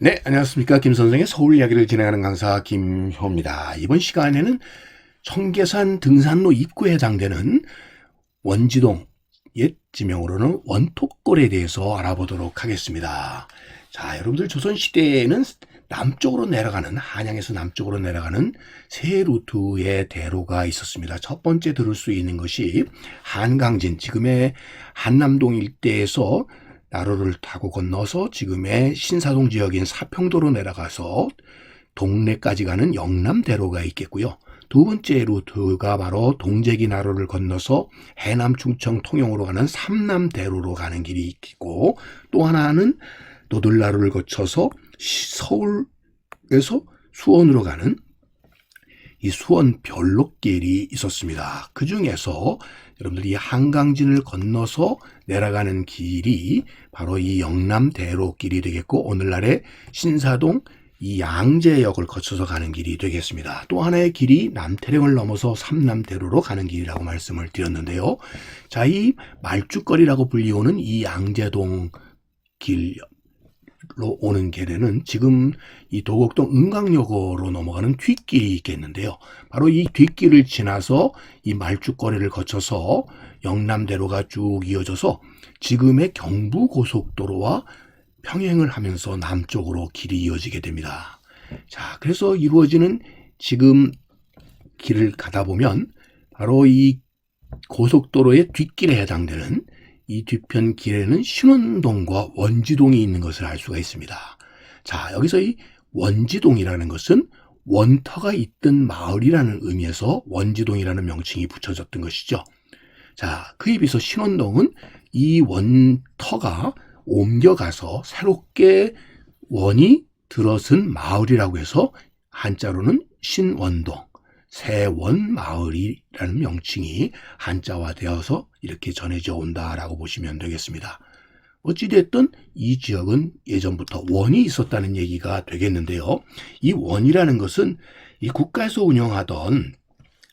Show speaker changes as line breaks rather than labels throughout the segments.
네, 안녕하십니까. 김선생의 서울 이야기를 진행하는 강사 김효입니다. 이번 시간에는 청계산 등산로 입구에 해당되는 원지동, 옛 지명으로는 원톡골에 대해서 알아보도록 하겠습니다. 자, 여러분들 조선시대에는 남쪽으로 내려가는, 한양에서 남쪽으로 내려가는 세 루트의 대로가 있었습니다. 첫 번째 들을 수 있는 것이 한강진, 지금의 한남동 일대에서 나로를 타고 건너서 지금의 신사동 지역인 사평도로 내려가서 동래까지 가는 영남대로가 있겠고요. 두 번째 루트가 바로 동제기 나로를 건너서 해남 충청 통영으로 가는 삼남대로로 가는 길이 있고, 또 하나는 노들나루를 거쳐서 서울에서 수원으로 가는 이 수원 별록길이 있었습니다. 그 중에서 여러분들이 한강진을 건너서 내려가는 길이 바로 이 영남대로길이 되겠고, 오늘날의 신사동 이 양재역을 거쳐서 가는 길이 되겠습니다. 또 하나의 길이 남태령을 넘어서 삼남대로로 가는 길이라고 말씀을 드렸는데요. 자, 이 말죽거리라고 불리우는 이 양재동 길로 오는 길에는 지금 이 도곡동 은광역으로 넘어가는 뒷길이 있겠는데요. 바로 이 뒷길을 지나서 이 말죽거리를 거쳐서 영남대로가 쭉 이어져서 지금의 경부고속도로와 평행을 하면서 남쪽으로 길이 이어지게 됩니다. 자, 그래서 이루어지는 지금 길을 가다 보면 바로 이 고속도로의 뒷길에 해당되는 이 뒤편 길에는 신원동과 원지동이 있는 것을 알 수가 있습니다. 자, 여기서 이 원지동이라는 것은 원터가 있던 마을이라는 의미에서 원지동이라는 명칭이 붙여졌던 것이죠. 자, 그에 비해서 신원동은 이 원터가 옮겨가서 새롭게 원이 들어선 마을이라고 해서 한자로는 신원동, 새원마을이라는 명칭이 한자화되어서 이렇게 전해져 온다라고 보시면 되겠습니다. 어찌됐든 이 지역은 예전부터 원이 있었다는 얘기가 되겠는데요. 이 원이라는 것은 이 국가에서 운영하던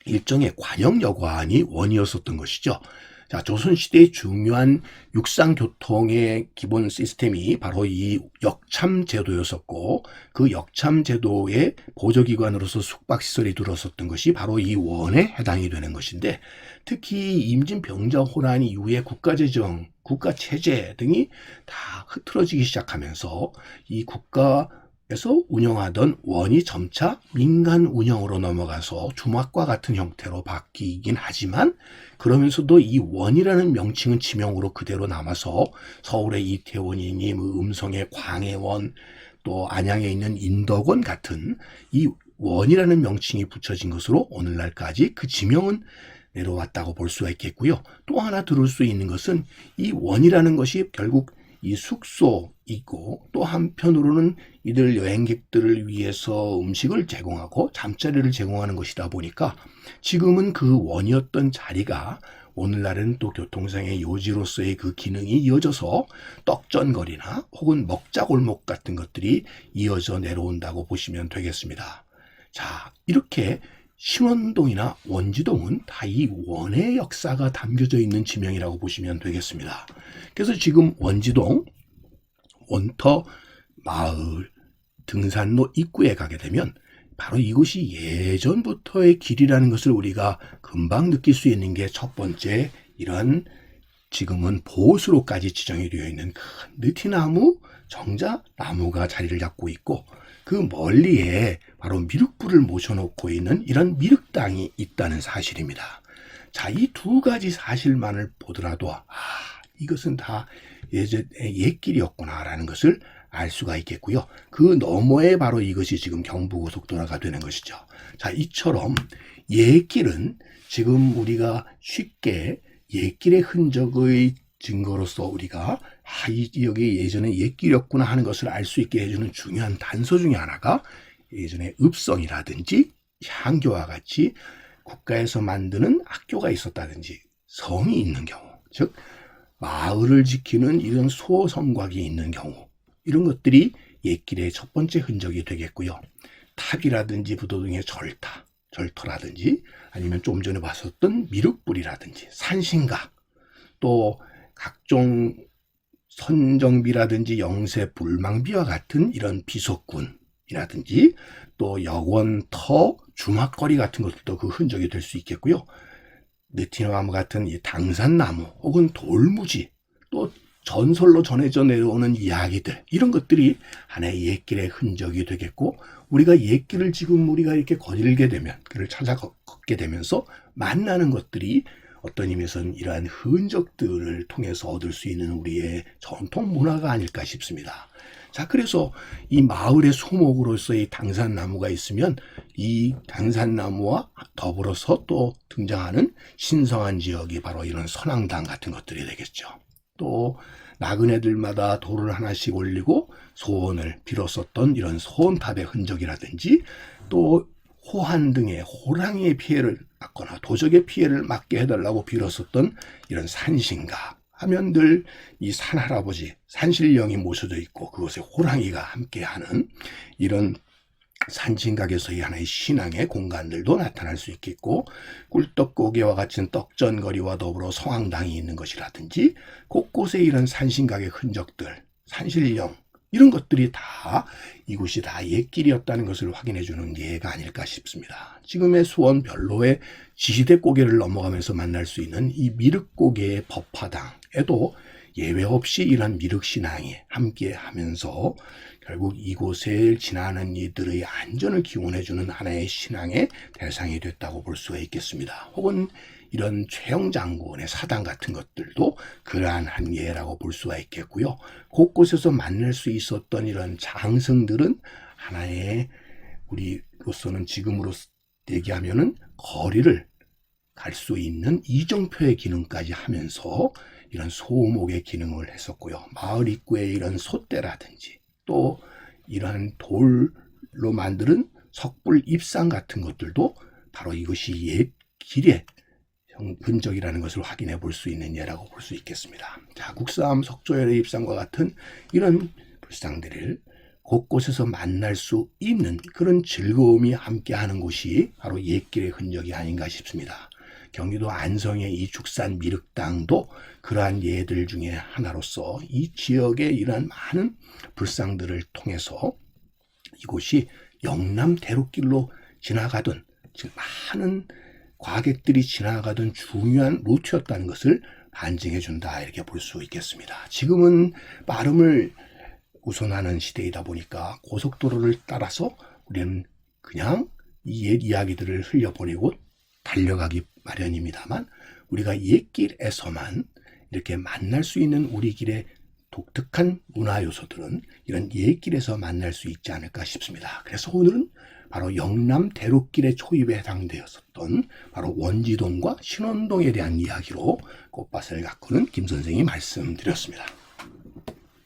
일종의 관영여관이 원이었었던 것이죠. 자, 조선시대의 중요한 육상교통의 기본 시스템이 바로 이 역참제도였었고, 그 역참제도의 보조기관으로서 숙박시설이 들어섰던 것이 바로 이 원에 해당이 되는 것인데, 특히 임진병자호란 이후에 국가재정, 국가체제 등이 다 흐트러지기 시작하면서 이 국가에서 운영하던 원이 점차 민간 운영으로 넘어가서 주막과 같은 형태로 바뀌긴 하지만, 그러면서도 이 원이라는 명칭은 지명으로 그대로 남아서 서울의 이태원이니 음성의 광해원, 또 안양에 있는 인덕원 같은 이 원이라는 명칭이 붙여진 것으로 오늘날까지 그 지명은 내려왔다고 볼 수가 있겠고요. 또 하나 들을 수 있는 것은 이 원이라는 것이 결국 이 숙소이고, 또 한편으로는 이들 여행객들을 위해서 음식을 제공하고 잠자리를 제공하는 것이다 보니까 지금은 그 원이었던 자리가 오늘날은 또 교통상의 요지로서의 그 기능이 이어져서 떡전거리나 혹은 먹자골목 같은 것들이 이어져 내려온다고 보시면 되겠습니다. 자, 이렇게 신원동이나 원지동은 다 이 원의 역사가 담겨져 있는 지명이라고 보시면 되겠습니다. 그래서 지금 원지동, 원터 마을, 등산로 입구에 가게 되면 바로 이곳이 예전부터의 길이라는 것을 우리가 금방 느낄 수 있는 게 첫 번째, 이런 지금은 보수로까지 지정이 되어 있는 큰 느티나무, 정자나무가 자리를 잡고 있고, 그 멀리에 바로 미륵불을 모셔놓고 있는 이런 미륵당이 있다는 사실입니다. 자, 이 두 가지 사실만을 보더라도 이것은 다 예전의 옛길이었구나라는 것을 알 수가 있겠고요. 그 너머에 바로 이것이 지금 경부고속도로가 되는 것이죠. 자, 이처럼 옛길은 지금 우리가 쉽게 옛길의 흔적의 증거로서 우리가 이 지역이 예전에 옛길이었구나 하는 것을 알 수 있게 해주는 중요한 단서 중에 하나가 예전에 읍성이라든지 향교와 같이 국가에서 만드는 학교가 있었다든지 성이 있는 경우, 즉 마을을 지키는 이런 소성곽이 있는 경우, 이런 것들이 옛길의 첫 번째 흔적이 되겠고요. 탑이라든지 부도 등의 절터라든지 아니면 좀 전에 봤었던 미륵불이라든지 산신각, 또 각종 선정비라든지 영세 불망비와 같은 이런 비석군이라든지 또 여원, 터, 주막거리 같은 것들도 그 흔적이 될 수 있겠고요. 느티나무 같은 이 당산나무 혹은 돌무지, 또 전설로 전해져 내려오는 이야기들, 이런 것들이 하나의 옛길의 흔적이 되겠고, 우리가 옛길을 지금 우리가 이렇게 거닐게 되면, 그를 찾아 걷게 되면서 만나는 것들이 어떤 의미에서는 이러한 흔적들을 통해서 얻을 수 있는 우리의 전통 문화가 아닐까 싶습니다. 자, 그래서 이 마을의 소목으로서의 당산나무가 있으면 이 당산나무와 더불어서 또 등장하는 신성한 지역이 바로 이런 선앙당 같은 것들이 되겠죠. 또 나그네들마다 돌을 하나씩 올리고 소원을 빌었었던 이런 소원탑의 흔적이라든지, 또 호한 등의 호랑이의 피해를 막거나 도적의 피해를 막게 해달라고 빌었었던 이런 산신가 하면 늘 이 산할아버지, 산신령이 모셔져 있고 그곳에 호랑이가 함께하는 이런 산신각에서의 하나의 신앙의 공간들도 나타날 수 있겠고, 꿀떡고개와 같은 떡전거리와 더불어 성황당이 있는 것이라든지, 곳곳에 이런 산신각의 흔적들, 산신령, 이런 것들이 다 이곳이 다 옛길이었다는 것을 확인해주는 예가 아닐까 싶습니다. 지금의 수원 별로의 지시대 고개를 넘어가면서 만날 수 있는 이 미륵고개의 법화당에도 예외 없이 이런 미륵신앙이 함께하면서 결국 이곳을 지나는 이들의 안전을 기원해주는 하나의 신앙의 대상이 됐다고 볼 수가 있겠습니다. 혹은 이런 최영 장군의 사당 같은 것들도 그러한 한 예라고 볼 수가 있겠고요. 곳곳에서 만날 수 있었던 이런 장승들은 하나의, 우리로서는 지금으로 얘기하면은 거리를 갈 수 있는 이정표의 기능까지 하면서 이런 소목의 기능을 했었고요. 마을 입구에 이런 솥대라든지 또 이러한 돌로 만드는 석불 입상 같은 것들도 바로 이것이 옛 길의 흔적이라는 것을 확인해 볼 수 있는 예라고 볼 수 있겠습니다. 자, 국사암 석조열의 입상과 같은 이런 불상들을 곳곳에서 만날 수 있는 그런 즐거움이 함께하는 곳이 바로 옛길의 흔적이 아닌가 싶습니다. 경기도 안성의 이 죽산 미륵당도 그러한 예들 중에 하나로서 이 지역의 이러한 많은 불상들을 통해서 이곳이 영남 대로길로 지나가던, 즉 많은 과객들이 지나가던 중요한 루트였다는 것을 반증해 준다, 이렇게 볼 수 있겠습니다. 지금은 빠름을 우선하는 시대이다 보니까 고속도로를 따라서 우리는 그냥 이 옛 이야기들을 흘려보내고 달려가기 마련입니다만, 우리가 옛길에서만 이렇게 만날 수 있는 우리 길의 독특한 문화 요소들은 이런 옛길에서 만날 수 있지 않을까 싶습니다. 그래서 오늘은 바로 영남 대로길의 초입에 해당되었었던 바로 원지동과 신원동에 대한 이야기로 꽃밭을 가꾸는 김 선생이 말씀드렸습니다.